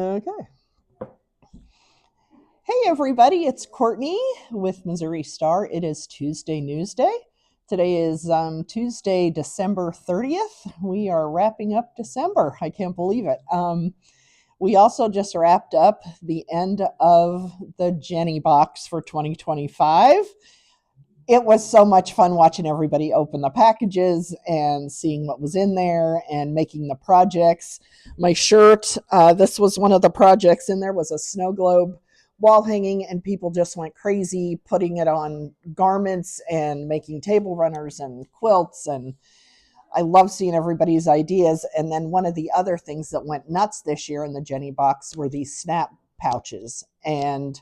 Okay. Hey, everybody, it's Courtney with Missouri Star. It is Tuesday Newsday. Today is Tuesday, December 30th. We are wrapping up December. I can't believe it. We also just wrapped up the end of the Jenny box for 2025. It was so much fun watching everybody open the packages and seeing what was in there and making the projects. My shirt, this was one of the projects in there, was a snow globe wall hanging, and people just went crazy putting it on garments and making table runners and quilts. And I love seeing everybody's ideas. And then one of the other things that went nuts this year in the Jenny box were these snap pouches. And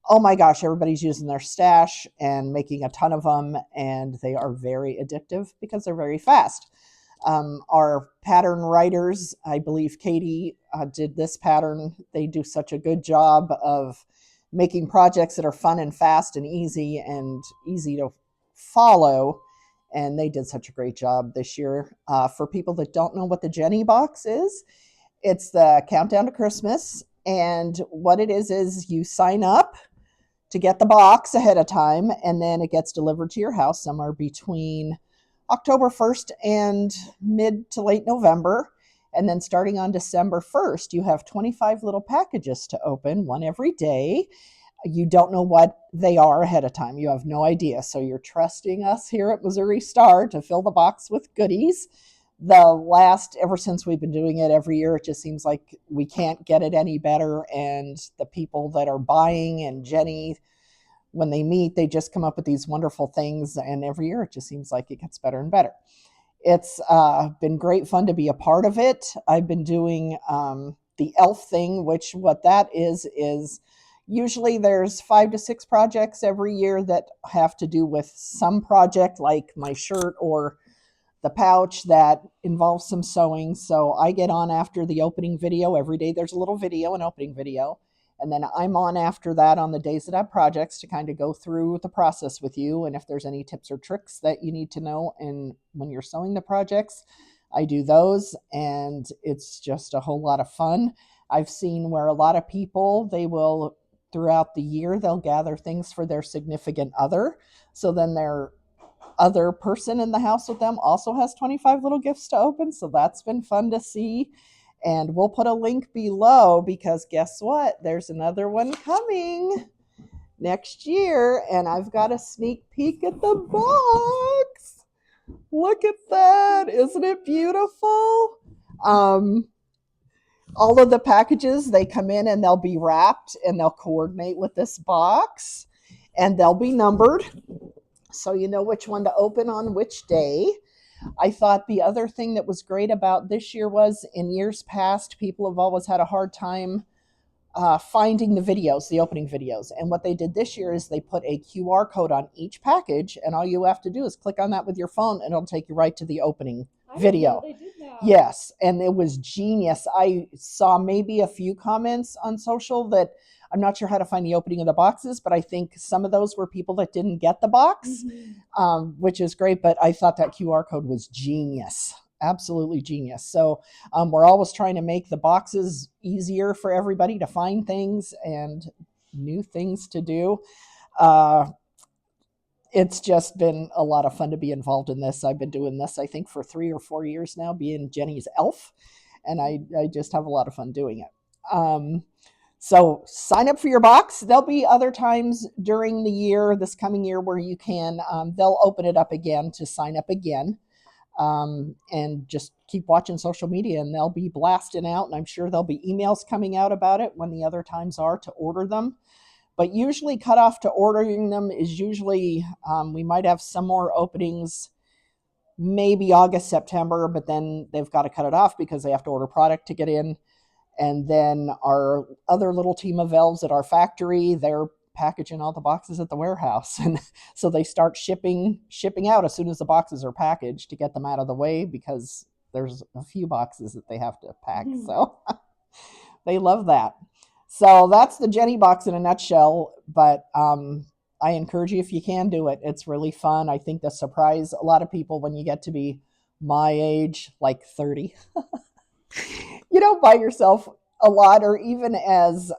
oh my gosh, everybody's using their stash and making a ton of them, and they are very addictive because they're very fast. Our pattern writers, I believe Katie did this pattern. They do such a good job of making projects that are fun and fast and easy to follow. And they did such a great job this year. For people that don't know what the Jenny box is, it's the countdown to Christmas. And what it is you sign up to get the box ahead of time, and then it gets delivered to your house somewhere between October 1st and mid to late November. And then starting on December 1st, you have 25 little packages to open, one every day. You don't know what they are ahead of time. You have no idea. So you're trusting us here at Missouri Star to fill the box with goodies. Ever since we've been doing it every year, it just seems like we can't get it any better. And the people that are buying and Jenny, when they meet, they just come up with these wonderful things. And every year it just seems like it gets better and better. It's been great fun to be a part of it. I've been doing the elf thing, which what that is usually there's 5 to 6 projects every year that have to do with some project, like my shirt or the pouch that involves some sewing. So I get on after the opening video. Every day there's a little video, an opening video. And then I'm on after that on the days that I have projects to kind of go through the process with you. And if there's any tips or tricks that you need to know, and when you're sewing the projects, I do those. And it's just a whole lot of fun. I've seen where a lot of people, they will, throughout the year, they'll gather things for their significant other. So then their other person in the house with them also has 25 little gifts to open. So that's been fun to see. And we'll put a link below because guess what? There's another one coming next year. And I've got a sneak peek at the box. Look at that. Isn't it beautiful? All of the packages, they come in and they'll be wrapped and they'll coordinate with this box and they'll be numbered, so you know which one to open on which day. I thought the other thing that was great about this year was, in years past, people have always had a hard time finding the videos, the opening videos. And what they did this year is they put a QR code on each package, and all you have to do is click on that with your phone, and it'll take you right to the opening video. They did that. Yes, and it was genius. I saw maybe a few comments on social that I'm not sure how to find the opening of the boxes, but I think some of those were people that didn't get the box, which is great. But I thought that QR code was genius, absolutely genius. So we're always trying to make the boxes easier for everybody to find things and new things to do. It's just been a lot of fun to be involved in this. I've been doing this, I think, for 3 or 4 years now, being Jenny's elf, and I just have a lot of fun doing it. So sign up for your box. There'll be other times during the year, this coming year, where you can, they'll open it up again to sign up again. And just keep watching social media and they'll be blasting out. And I'm sure there'll be emails coming out about it when the other times are to order them. But usually cutoff to ordering them is usually, we might have some more openings, maybe August, September, but then they've got to cut it off because they have to order product to get in. And then our other little team of elves at our factory, they're packaging all the boxes at the warehouse. And so they start shipping out as soon as the boxes are packaged to get them out of the way, because there's a few boxes that they have to pack. So they love that. So that's the Jenny box in a nutshell. But I encourage you, if you can, do it. It's really fun. I think the surprise a lot of people when you get to be my age, like 30, you don't buy yourself a lot, or even as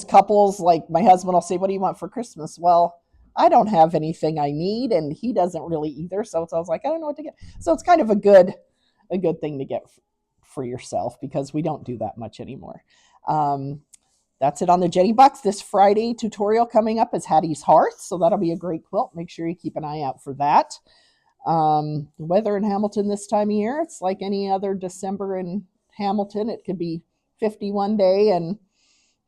couples, like my husband will say, "What do you want for Christmas?" Well, I don't have anything I need, and he doesn't really either. So it's always like, I don't know what to get. So it's kind of a good thing to get for yourself, because we don't do that much anymore. Um, that's it on the Jenny Bucks. This Friday tutorial coming up is Hattie's Hearth, so that'll be a great quilt. Make sure you keep an eye out for that. The weather in Hamilton this time of year, it's like any other December in Hamilton. It could be 50 one day and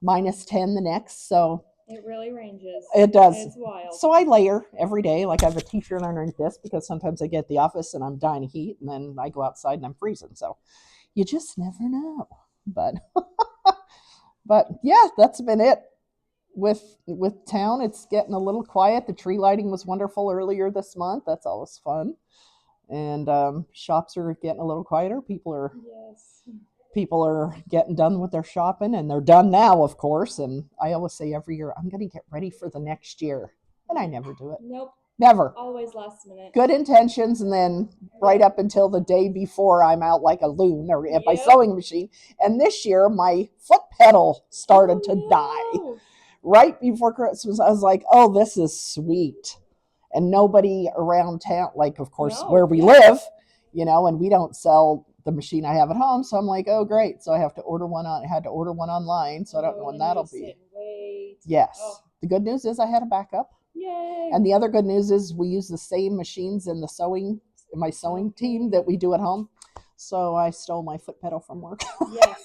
-10 the next. So it really ranges. It does. It's wild. So I layer every day. Like I have a t-shirt underneath this because sometimes I get at the office and I'm dying of heat, and then I go outside and I'm freezing. So you just never know. But but yeah, that's been it with town. It's getting a little quiet. The tree lighting was wonderful earlier this month. That's always fun. And shops are getting a little quieter. People are getting done with their shopping, and they're done now, of course. And I always say every year, I'm going to get ready for the next year. And I never do it. Nope. Never. Always last minute. Good intentions, and then right up until the day before, I'm out like a loon or at my sewing machine. And this year, my foot pedal started to die. Right before Christmas, I was like, oh, this is sweet. And nobody around town, like, of course, where we live, and we don't sell the machine I have at home. So I'm like, oh, great. So I had to order one online. So I don't know when that'll be. Yes. Oh. The good news is I had a backup. Yay. And the other good news is we use the same machines in my sewing team that we do at home. So I stole my foot pedal from work. Yes.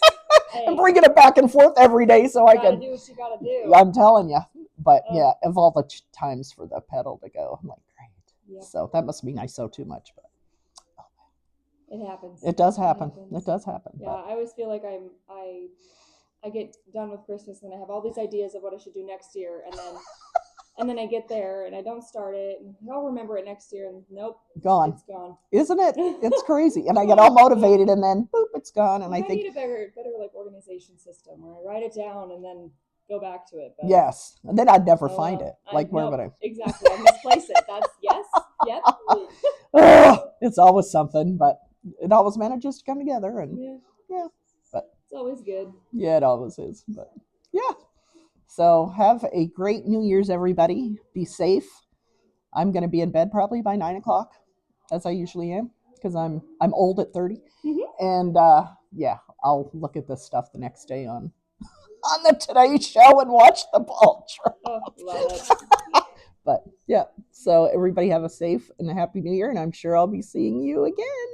Hey. I'm bringing it back and forth every day so I can do what you gotta do. I'm telling you. But yeah, of all the times for the pedal to go, I'm like, great. Yep. So that must mean I sew too much, but it happens. It does happen. It does happen. Yeah, but I always feel like I get done with Christmas and I have all these ideas of what I should do next year, and then I get there and I don't start it, and I'll remember it next year, and nope, gone. It's gone. Isn't it? It's crazy. And I get all motivated, and then boop, it's gone. And I think need a better like organization system where I write it down and then go back to it. But yes, and then I'd never find it. Like where would I? Exactly, I misplace it. That's yes, yep. It's always something, but it always manages to come together, and yeah, but it's always good. Yeah, it always is. But yeah. So have a great New Year's, everybody. Be safe. I'm going to be in bed probably by 9:00, as I usually am, because I'm old at 30. Mm-hmm. And I'll look at this stuff the next day on the Today Show and watch the ball drop. Oh, love it. But yeah, so everybody have a safe and a happy New Year, and I'm sure I'll be seeing you again.